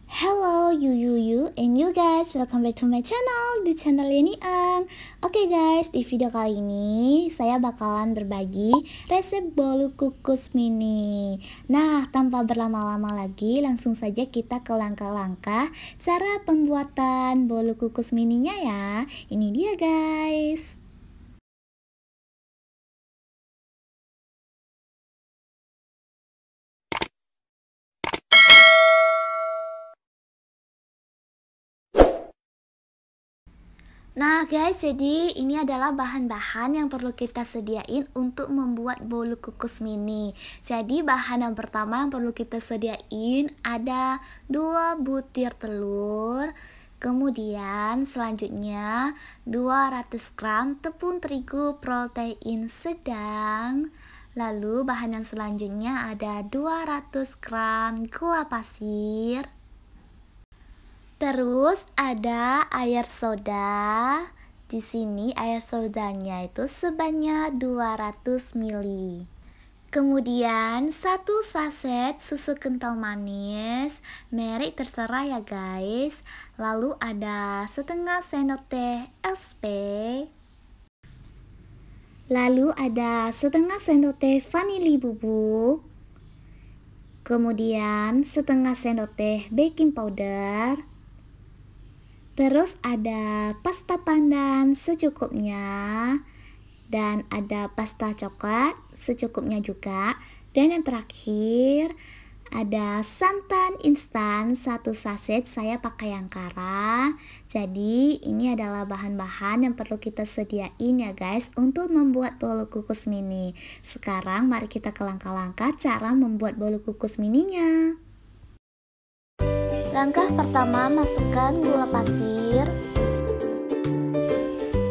Hello you and you guys, welcome back to my channel, di channel Yeni Ang. Oke guys, di video kali ini saya bakalan berbagi resep bolu kukus mini. Nah, tanpa berlama-lama lagi, langsung saja kita ke langkah-langkah cara pembuatan bolu kukus mininya ya. Ini dia guys. Nah guys, jadi ini adalah bahan-bahan yang perlu kita sediain untuk membuat bolu kukus mini. Jadi bahan yang pertama yang perlu kita sediain ada 2 butir telur. Kemudian selanjutnya 200 gram tepung terigu protein sedang. Lalu bahan yang selanjutnya ada 200 gram gula pasir. Terus ada air soda. Di sini air sodanya itu sebanyak 200 ml. Kemudian 1 saset susu kental manis, merek terserah ya guys. Lalu ada setengah sendok teh SP. Lalu ada setengah sendok teh vanili bubuk. Kemudian setengah sendok teh baking powder. Terus ada pasta pandan secukupnya, dan ada pasta coklat secukupnya juga. Dan yang terakhir ada santan instan 1 saset, saya pakai yang kara. Jadi ini adalah bahan-bahan yang perlu kita sediain ya guys untuk membuat bolu kukus mini. Sekarang mari kita ke langkah-langkah cara membuat bolu kukus mininya. Langkah pertama, masukkan gula pasir,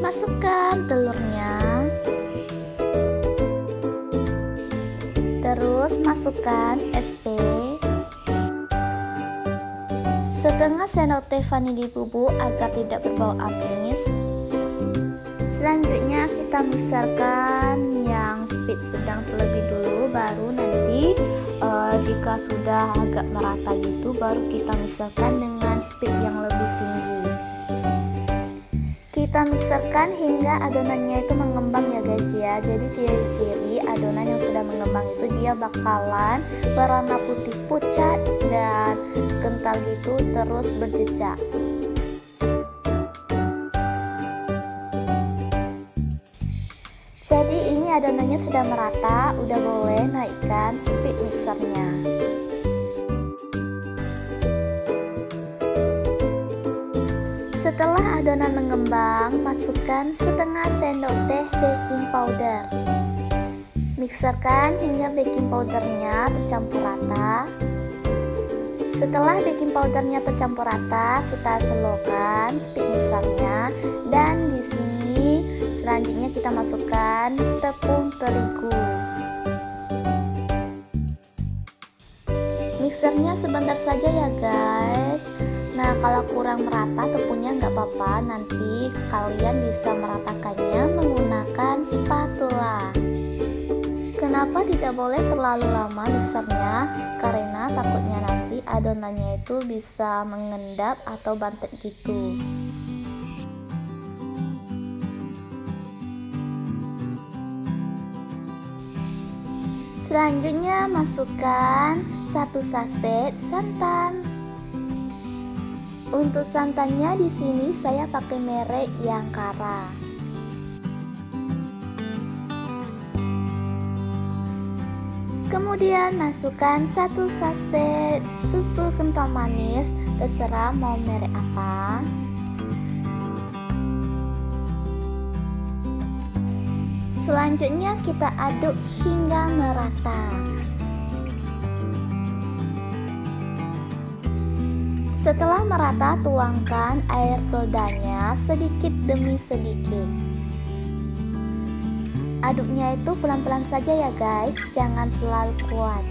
masukkan telurnya, terus masukkan SP, setengah sendok teh vanili bubuk agar tidak berbau amis. Selanjutnya kita mixerkan yang speed sedang terlebih dulu, baru nanti jika sudah agak merata gitu baru kita mixerkan dengan speed yang lebih tinggi. Kita mixerkan hingga adonannya itu mengembang ya guys ya. Jadi ciri-ciri adonan yang sudah mengembang itu dia bakalan berwarna putih pucat dan kental gitu, terus berjejak. Jadi ini adonannya sudah merata, udah boleh naikkan speed mixernya. Setelah adonan mengembang, masukkan setengah sendok teh baking powder. Mixerkan hingga baking powdernya tercampur rata. Setelah baking powdernya tercampur rata, kita slowkan speed mixernya, dan di sini selanjutnya kita masukkan tepung terigu. Mixernya sebentar saja ya guys. Nah, kalau kurang merata tepungnya nggak apa-apa, nanti kalian bisa meratakannya menggunakan spatula. Kenapa tidak boleh terlalu lama mixernya? Karena takutnya nanti adonannya itu bisa mengendap atau bantet gitu. Selanjutnya masukkan 1 saset santan. Untuk santannya di sini saya pakai merek yang kara. Kemudian masukkan 1 saset susu kental manis, terserah mau merek apa. Selanjutnya kita aduk hingga merata. Setelah merata, tuangkan air sodanya sedikit demi sedikit. Aduknya itu pelan-pelan saja ya guys, jangan terlalu kuat.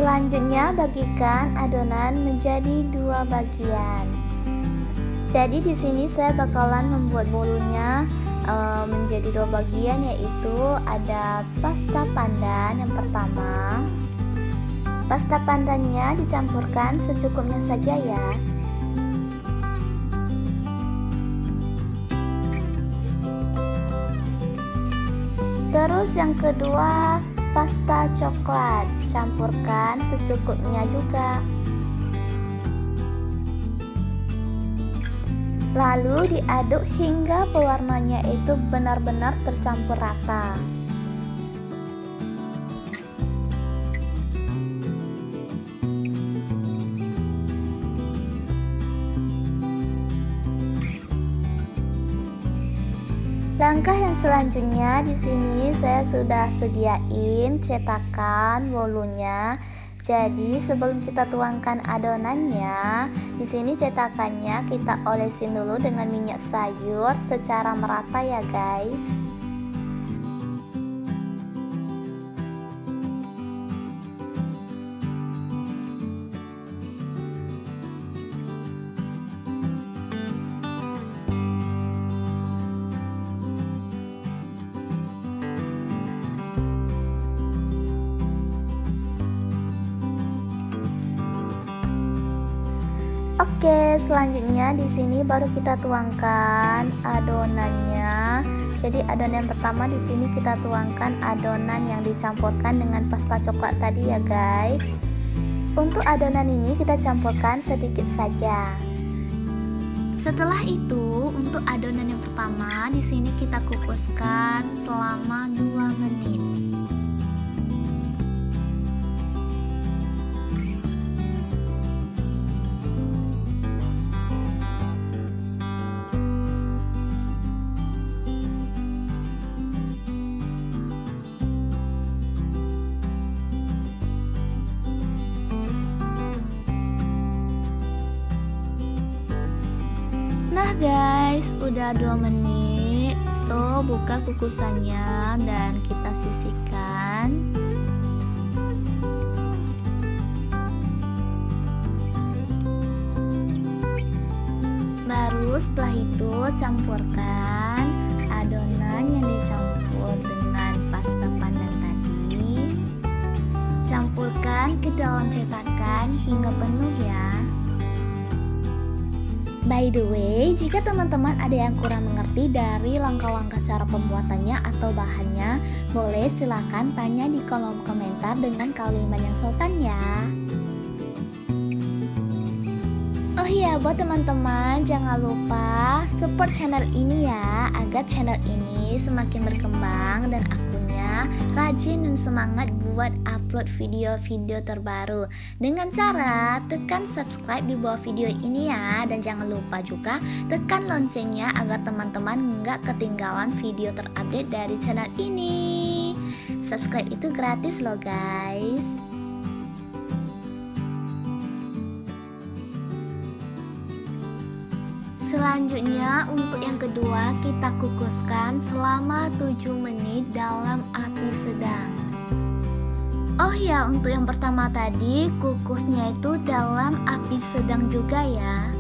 Selanjutnya bagikan adonan menjadi 2 bagian. Jadi di sini saya bakalan membuat bolunya menjadi 2 bagian, yaitu ada pasta pandan yang pertama. Pasta pandannya dicampurkan secukupnya saja ya. Terus yang kedua, pasta coklat, campurkan secukupnya juga. Lalu diaduk hingga pewarnanya itu benar-benar tercampur rata. Langkah yang selanjutnya, di sini saya sudah sediain cetakan bolunya. Jadi sebelum kita tuangkan adonannya, di sini cetakannya kita olesin dulu dengan minyak sayur secara merata ya guys. Oke, selanjutnya di sini baru kita tuangkan adonannya. Jadi adonan pertama di sini kita tuangkan adonan yang dicampurkan dengan pasta coklat tadi ya guys. Untuk adonan ini kita campurkan sedikit saja. Setelah itu, untuk adonan yang pertama di sini kita kukuskan selama 2 menit. Nah guys, udah 2 menit. So, buka kukusannya dan kita sisihkan. Baru setelah itu campurkan adonan yang dicampur dengan pasta pandan tadi. Campurkan ke dalam cetakan hingga penuh ya. By the way, jika teman-teman ada yang kurang mengerti dari langkah-langkah cara pembuatannya atau bahannya, boleh silakan tanya di kolom komentar dengan kalimat yang sopan ya. Oh iya, buat teman-teman jangan lupa support channel ini ya, agar channel ini semakin berkembang dan akunya rajin dan semangat buat upload video-video terbaru dengan cara tekan subscribe di bawah video ini ya, dan jangan lupa juga tekan loncengnya agar teman-teman nggak ketinggalan video terupdate dari channel ini. Subscribe itu gratis loh guys. Selanjutnya untuk yang kedua kita kukuskan selama 7 menit dalam api sedang. Oh ya, untuk yang pertama tadi kukusnya itu dalam api sedang juga ya.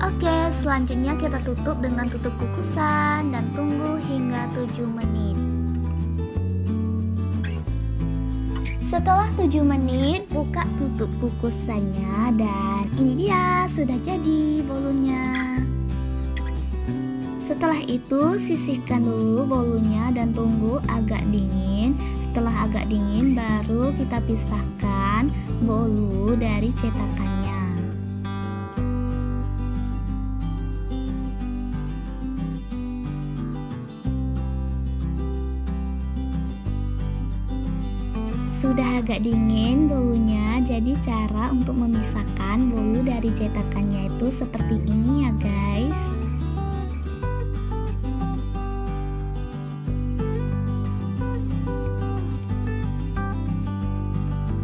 Oke, selanjutnya kita tutup dengan tutup kukusan dan tunggu hingga 7 menit. Setelah 7 menit, buka tutup kukusannya dan ini dia sudah jadi bolunya. Setelah itu sisihkan dulu bolunya dan tunggu agak dingin. Setelah agak dingin baru kita pisahkan bolu dari cetakannya. Sudah agak dingin bolunya, jadi cara untuk memisahkan bolu dari cetakannya itu seperti ini ya guys.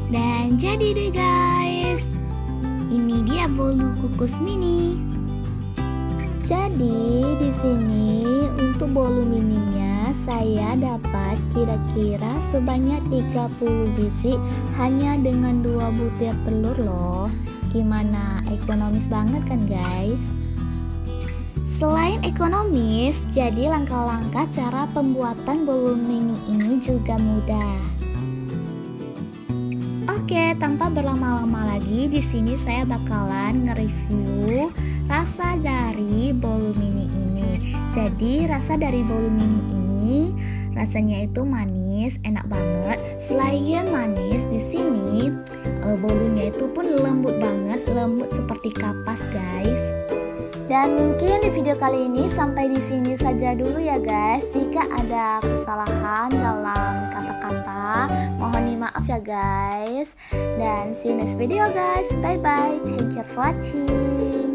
Dan jadi deh guys, ini dia bolu kukus mini. Jadi di sini untuk bolu mininya saya dapat kira-kira sebanyak 30 biji hanya dengan 2 butir telur loh. Gimana, ekonomis banget kan guys? Selain ekonomis, jadi langkah-langkah cara pembuatan bolu mini ini juga mudah. Oke, tanpa berlama-lama lagi, di sini saya bakalan nge-review rasa dari bolu mini ini. Jadi, rasa dari bolu mini ini rasanya itu manis, enak banget. Selain manis, di sini bolunya itu pun lembut banget, lembut seperti kapas, guys. Dan mungkin di video kali ini sampai di sini saja dulu ya guys. Jika ada kesalahan dalam kata-kata, mohon dimaaf ya guys. Dan see you next video guys. Bye bye. Thank you for watching.